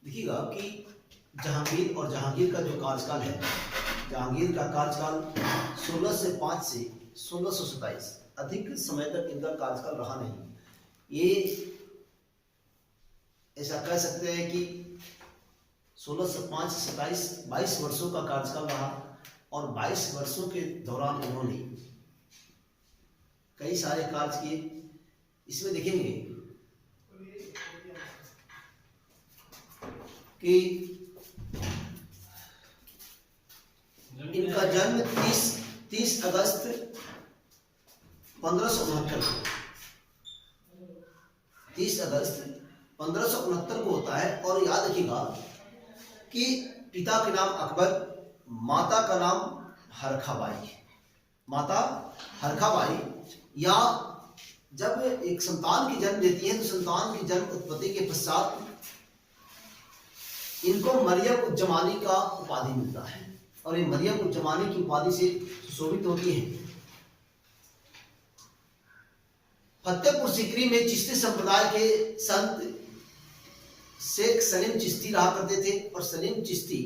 देखिएगा कि जहांगीर और जहांगीर का जो कार्यकाल है, जहांगीर का कार्यकाल 16 से 5 से 1627, अधिक समय तक इनका कार्यकाल रहा नहीं। ये ऐसा कह सकते हैं कि 16 से 5 से 22 वर्षों का कार्यकाल रहा और 22 वर्षों के दौरान इन्होंने कई सारे कार्य किए। इसमें देखेंगे कि इनका जन्म 30 अगस्त 1569 को 30 अगस्त 1569 को होता है। और याद रखिएगा कि पिता के नाम अकबर, माता का नाम हरखाबाई। माता हरखाबाई या जब एक संतान की जन्म देती है तो संतान की जन्म उत्पत्ति के पश्चात इनको मरियम उज जमानी का उपाधि मिलता है और ये मरियम उज जमानी की उपाधि से सुशोभित होती है। फतेहपुर सीकरी में चिश्ती संप्रदाय के संत शेख सलीम चिश्ती रहा करते थे और सलीम चिश्ती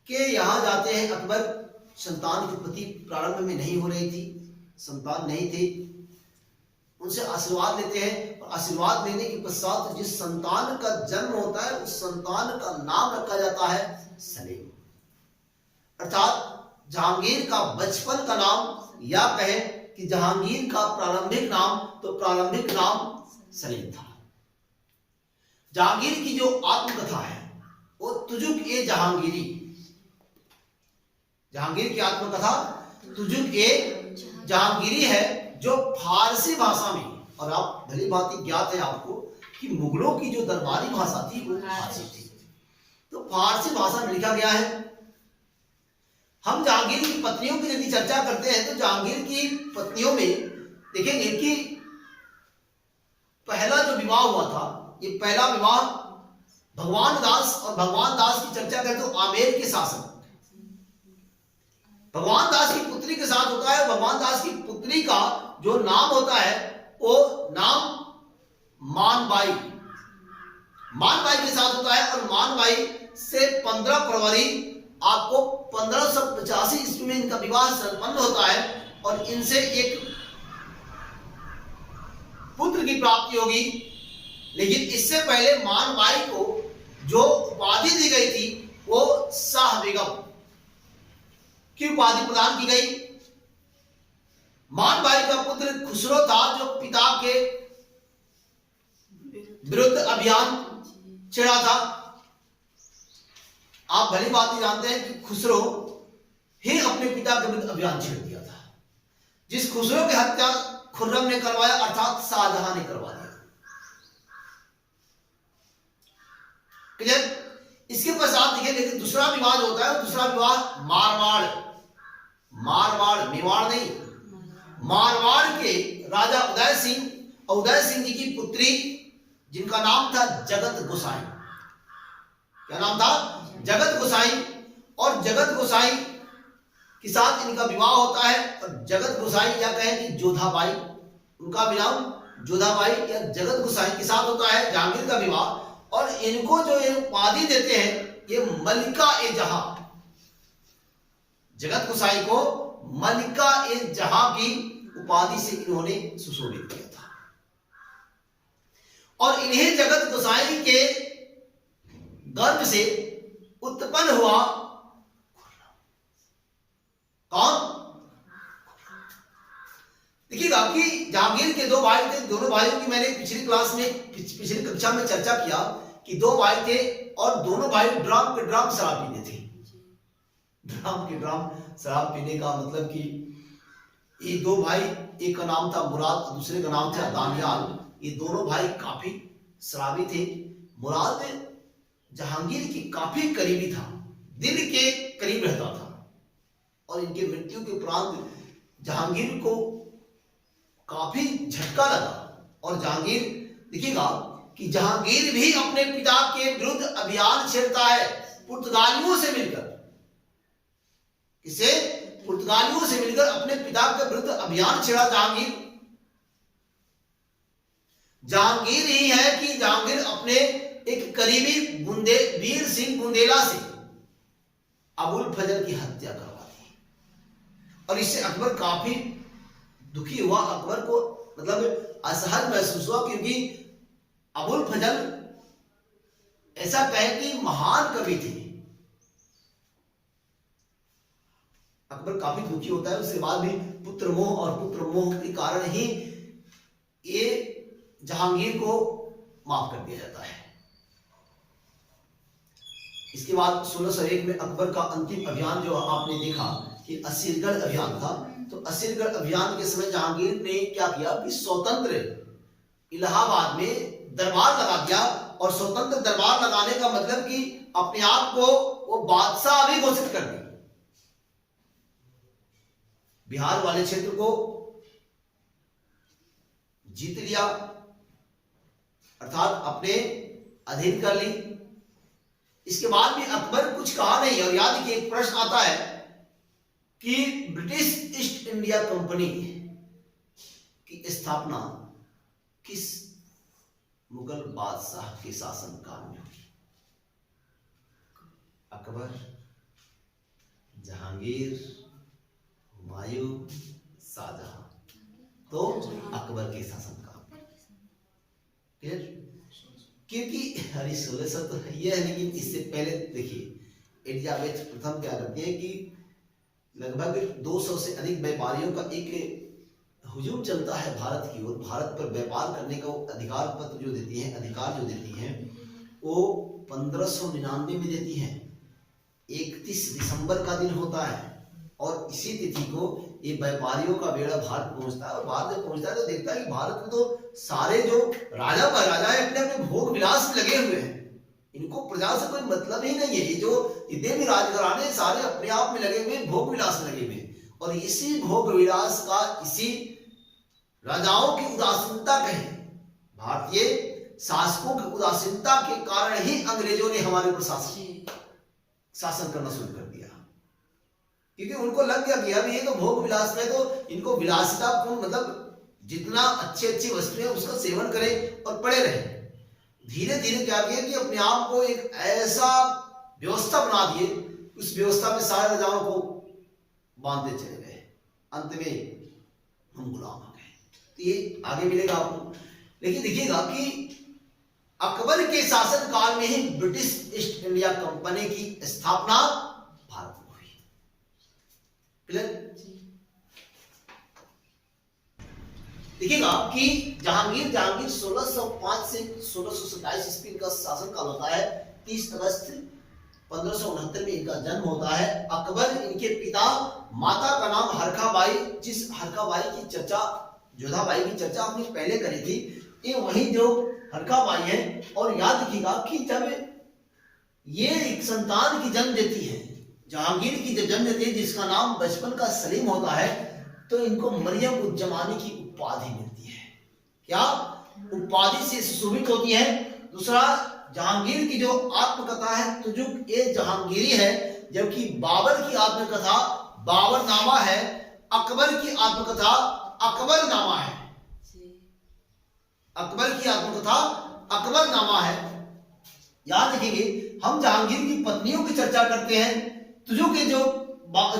के यहाँ जाते हैं। अकबर संतान की उत्पत्ति प्रारंभ में नहीं हो रही थी, संतान नहीं थे, उनसे आशीर्वाद लेते हैं और आशीर्वाद लेने के पश्चात जिस संतान का जन्म होता है उस संतान का नाम रखा जाता है सलीम। अर्थात जहांगीर का बचपन का नाम या कहें कि जहांगीर का प्रारंभिक नाम, तो प्रारंभिक नाम सलीम था। जहांगीर की जो आत्मकथा है वो तुजुक ए जहांगीरी, जहांगीर की आत्मकथा तुजुक ए जहांगीरी है, जो फारसी भाषा में, और आप भली भांति ज्ञात है आपको कि मुगलों की जो दरबारी भाषा थी वो फारसी थी, तो फारसी भाषा में लिखा गया है। हम जहांगीर की पत्नियों की यदि चर्चा करते हैं तो जहांगीर की पत्नियों में देखेंगे कि पहला जो विवाह हुआ था, ये पहला विवाह भगवान दास, और भगवान दास की चर्चा करें तो आमेर के शासक भगवान दास की पुत्री के साथ होता है। भगवान दास की पुत्री का जो नाम होता है वो नाम मानबाई, मानबाई के साथ होता है। और मानबाई से 15 फरवरी आपको 1585 ईस्वी में इनका विवाह संपन्न होता है और इनसे एक पुत्र की प्राप्ति होगी। लेकिन इससे पहले मानबाई को जो उपाधि दी गई थी वो शाह बेगम की उपाधि प्रदान की गई। मानबाई का पुत्र खुसरो था जो पिता के विरुद्ध अभियान छेड़ा था। आप भली बात जानते हैं कि खुसरो ही अपने पिता के विरुद्ध अभियान छेड़ दिया था। जिस खुसरो की हत्या खुर्रम ने करवाया अर्थात शाहजहां ने करवा दिया। क्लियर। इसके पश्चात देखिए, लेकिन दूसरा विवाह जो होता है, दूसरा विवाह मारवाड़, मेवाड़ नहीं, मारवाड़ के राजा उदय सिंह, और उदय सिंह जी की पुत्री जिनका नाम था जगत गोसाई। क्या नाम था? जगत गोसाई। और जगत गोसाई के साथ इनका विवाह होता है और जगत गोसाई या कहें कि जोधाबाई, उनका भी नाम जोधाबाई या जगत गोसाई के साथ होता है जहांगीर का विवाह। और इनको जो ये उपाधि देते हैं ये मलिका ए जहां, जगत गोसाई को मलिका ए जहां की उपाधि से इन्होंने सुशोभित किया था। और इन्हें जगत गोसाई के गर्भ से उत्पन्न हुआ कौन? देखिएगा कि जहांगीर के दो भाई थे। दोनों भाइयों की मैंने पिछली क्लास में, पिछली कक्षा में चर्चा किया कि दो भाई थे और दोनों भाई ड्राम के ड्राम शराब पीते थे। ड्राम के ड्राम शराब पीने का मतलब कि ये दो भाई, एक का नाम था मुराद और दूसरे का नाम था दानियाल। ये दोनों भाई काफी शराबी थे। मुराद जहांगीर की काफी करीबी था, दिल के करीब रहता था। और इनके मृत्यु के उपरांत जहांगीर को काफी झटका लगा। और जहांगीर देखिएगा कि जहांगीर भी अपने पिता के विरुद्ध अभियान छेड़ता है पुर्तगालियों से मिलकर। किसे? पुर्तगालियों से मिलकर अपने पिता के विरुद्ध अभियान छेड़ा जहांगीर। जहांगीर ही है कि जहांगीर अपने एक करीबी वीर सिंह बुंदेला से अबुल फजल की हत्या करवा दी और इससे अकबर काफी दुखी हुआ। अकबर को मतलब असहज महसूस हुआ, क्योंकि अबुल फजल ऐसा कहे कि महान कवि थे। अकबर काफी दुखी होता है। उसके बाद भी पुत्र मोह और पुत्र मोह के कारण ही ये जहांगीर को माफ कर दिया जाता है। इसके बाद 1601 में अकबर का अंतिम अभियान जो आपने देखा कि असीरगढ़ अभियान था, तो असीरगढ़ अभियान के समय जहांगीर ने क्या किया कि स्वतंत्र इलाहाबाद में दरबार लगा दिया। और स्वतंत्र दरबार लगाने का मतलब कि अपने आप को वो बादशाह भी घोषित कर दिया। बिहार वाले क्षेत्र को जीत लिया, अर्थात अपने अधीन कर ली। इसके बाद भी अकबर कुछ कहा नहीं। और याद रखिए एक प्रश्न आता है कि ब्रिटिश ईस्ट इंडिया कंपनी की स्थापना किस मुगल बादशाह के शासनकाल में हुई? अकबर, जहांगीर, हुमायूं, शाहजहां। तो अकबर के शासनकाल में, क्योंकि 1600 तो ये है, लेकिन इससे पहले देखिए एलिजाबेथ प्रथम क्या करती है कि लगभग 200 से अधिक व्यापारियों का एक हुजूम चलता है भारत की ओर। भारत पर व्यापार करने का अधिकार पत्र जो देती हैं, अधिकार जो देती हैं, वो 1599 में देती हैं। 31 दिसंबर का दिन होता है और इसी तिथि को ये व्यापारियों का बेड़ा भारत पहुंचता है। और भारत में पहुंचता है तो देखता है कि भारत में तो सारे जो राजा महाराजा है अपने अपने भोग विलास में लगे हुए हैं। इनको प्रजा से कोई मतलब ही नहीं है। ये जो जितने भी राजघराने सारे अपने आप में लगे हुए, भोग विलास में लगे हुए। और इसी भोग विलास का, इसी राजाओं की उदासीनता कहें, भारतीय शासकों की उदासीनता के कारण ही अंग्रेजों ने हमारे ऊपर शासन करना शुरू कर दिया। क्योंकि उनको लग गया कि अब ये तो भोग विलास में, तो इनको विलासिता पूर्ण मतलब जितना अच्छी अच्छी वस्तुएं उसका सेवन करें और पड़े रहे। धीरे धीरे क्या किया कि अपने आप को एक ऐसा व्यवस्था बना दिए, उस व्यवस्था में सारे राजाओं को बांधते चले गए। अंत में हम गुलाम हो गए। तो ये आगे मिलेगा आपको। लेकिन देखिएगा कि अकबर के शासन काल में ही ब्रिटिश ईस्ट इंडिया कंपनी की स्थापना भारत में हुई। देखिएगा कि जहांगीर 1605 से 1627 ईस्वी का शासन काल होता है। 30 अगस्त 1569 में इनका जन्म होता है। अकबर, इनके पिता, माता का नाम हरखाबाई, जिस हरखाबाई की चर्चा, जोधाबाई की चर्चा आपने पहले करी थी, ये वही जो हरखाबाई है। और याद रखिएगा कि जब ये एक संतान की जन्म देती है, जहांगीर की जब जन्म देती है, जिसका नाम बचपन का सलीम होता है, तो इनको मरियम उज्जमानी की उपाधि मिलती है। क्या उपाधि से सुशोभित होती है। दूसरा, जहांगीर की जो आत्मकथा है तुजुक ए जहांगीरी है, जबकि बाबर की आत्मकथा बाबरनामा है। अकबर की आत्मकथा अकबरनामा है। अकबर की आत्मकथा अकबरनामा है। याद रखिए, हम जहांगीर की पत्नियों की चर्चा करते हैं। तुजुक ए जो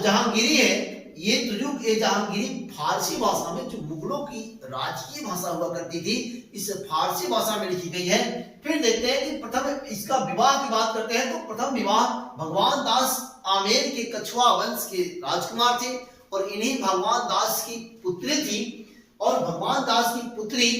जहांगीरी है, ये तुजुक ए जहांगीरी फारसी भाषा में, जो मुगलों की राजकीय भाषा हुआ करती थी, इस फारसी भाषा में लिखी गई है। फिर देखते हैं कि प्रथम इसका विवाह की बात करते हैं, तो प्रथम विवाह भगवान दास आमेर के कछुआ वंश के राजकुमार थे और इन्हीं भगवान दास की पुत्री थी। और भगवान दास की पुत्री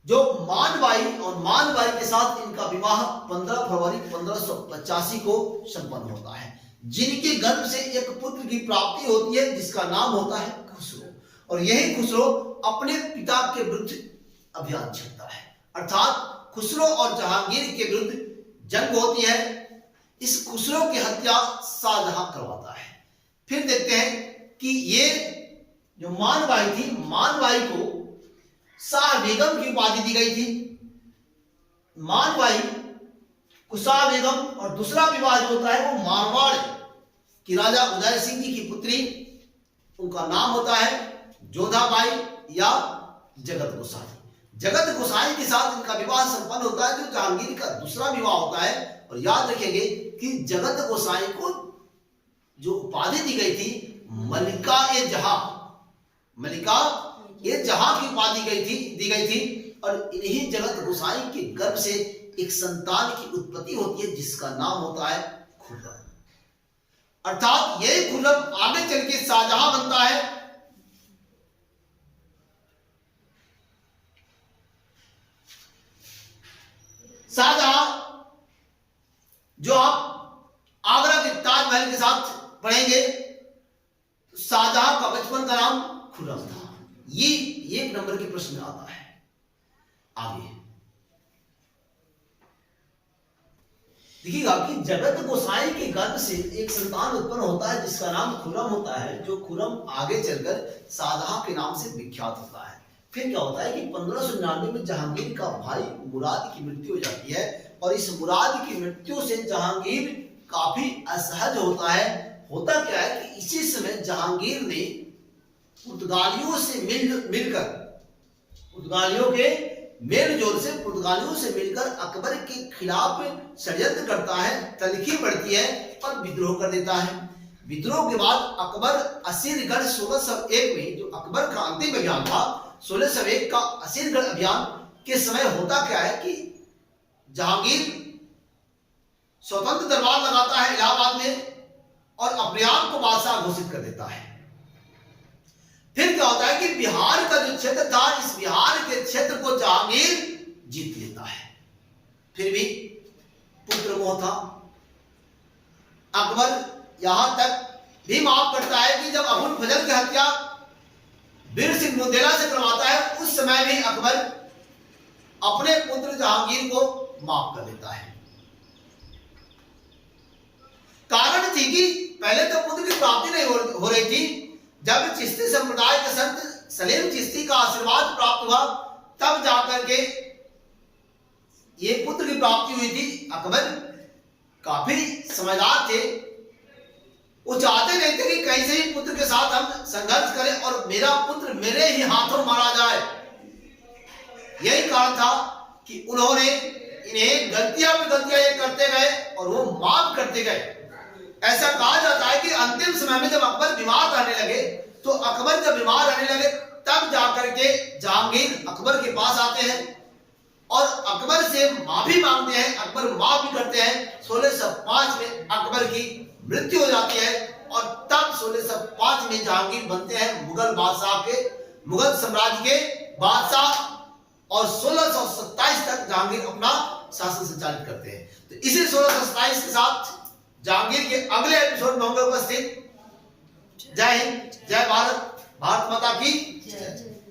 जो मानबाई, और मानबाई के साथ इनका विवाह 15 फरवरी 1585 को संपन्न होता है, जिनके गर्भ से एक पुत्र की प्राप्ति होती है, जिसका नाम होता है खुसरो। और यही खुसरो अपने पिता के विरुद्ध अभियान छेड़ता है, अर्थात खुसरो और जहांगीर के विरुद्ध जंग होती है। इस खुसरो की हत्या शाहजहां करवाता है। फिर देखते हैं कि ये जो मानबाई थी, मानबाई को शाह बेगम की उपाधि दी गई थी। मानबाई को शाह बेगम, और दूसरा विवाह जो होता है वो मारवाड़ की राजा उदय सिंह जी की पुत्री, उनका नाम होता है जोधाबाई या जगत गोसाई। जगत गोसाई के साथ इनका विवाह संपन्न होता है, जो जहांगीर का दूसरा विवाह होता है। और याद रखेंगे कि जगत गोसाई को जो उपाधि दी गई थी मलिका ए जहां, मलिका ए जहां की उपाधि दी गई थी। और इन्हीं जगत गोसाई के गर्भ से एक संतान की उत्पत्ति होती है जिसका नाम होता है खुर्रम। अर्थात यही खुर्रम आगे चल के शाहजहां बनता है। शाहजहां जो आप आगरा के ताजमहल के साथ पढ़ेंगे, शाहजहां का बचपन का नाम खुर्रम था। ये एक नंबर के प्रश्न में आता है। आगे देखिएगा कि जगत गोसाई के गर्भ से एक संतान उत्पन्न होता है जिसका नाम खुर्रम होता है, जो खुर्रम आगे चलकर शाहजहां के नाम से विख्यात होता है। फिर क्या होता है कि 1599 में जहांगीर का भाई मुराद की मृत्यु हो जाती है, और इस मुराद की मृत्यु से जहांगीर काफी असहज होता है। होता क्या है कि इसी समय जहांगीर ने पुर्तगालियों से मिलकर, पुर्तगालियों के मेलजोल से पुर्तगालियों से मिलकर अकबर के खिलाफ षड्यंत्र करता है, तल्खी बढ़ती है और विद्रोह कर देता है। विद्रोह के बाद अकबर असीरगढ़ 1601 में, जो अकबर का अंतिम अभियान था 1601 का असीरगढ़ अभियान के समय होता क्या है कि जहांगीर स्वतंत्र दरबार लगाता है इलाहाबाद में और अपने आप को बादशाह घोषित कर देता है। फिर क्या होता है कि बिहार का जो क्षेत्र था, इस बिहार के क्षेत्र को जहांगीर जीत लेता है। फिर भी पुत्र मोह था। अकबर यहां तक भी माफ करता है कि जब अबुल फजल की हत्या वीर सिंह बुंदेला से करवाता है, उस समय भी अकबर अपने पुत्र जहांगीर को माफ कर देता है। कारण थी कि पहले तो पुत्र की प्राप्ति नहीं हो रही थी। जब चिश्ती संप्रदाय के संत सलीम चिश्ती का आशीर्वाद प्राप्त हुआ, तब जाकर के ये पुत्र की प्राप्ति हुई थी। अकबर काफी समझदार थे, वो चाहते नहीं थे कि कहीं से भी पुत्र के साथ हम संघर्ष करें और मेरा पुत्र मेरे ही हाथों मारा जाए। यही कारण था कि उन्होंने इन्हें गलतियां पे गलतियां ये करते गए और वो माफ करते गए। ऐसा कहा जाता है कि अंतिम समय में जब अकबर बीमार रहने लगे, तो अकबर जब बीमार रहने लगे तब जाकर के जहांगीर अकबर के पास आते हैं और अकबर से माफी मांगते हैं। अकबर माफ भी करते हैं। 1605 में अकबर की मृत्यु हो जाती है और तब 1605 में जहांगीर बनते हैं मुगल बादशाह के, मुगल साम्राज्य के बादशाह, और 1627 तक जहांगीर अपना शासन संचालित करते हैं। तो इसी 1627 के साथ जहांगीर के अगले एपिसोड में होंगे उपस्थित। जय हिंद, जय भारत, भारत माता की जय।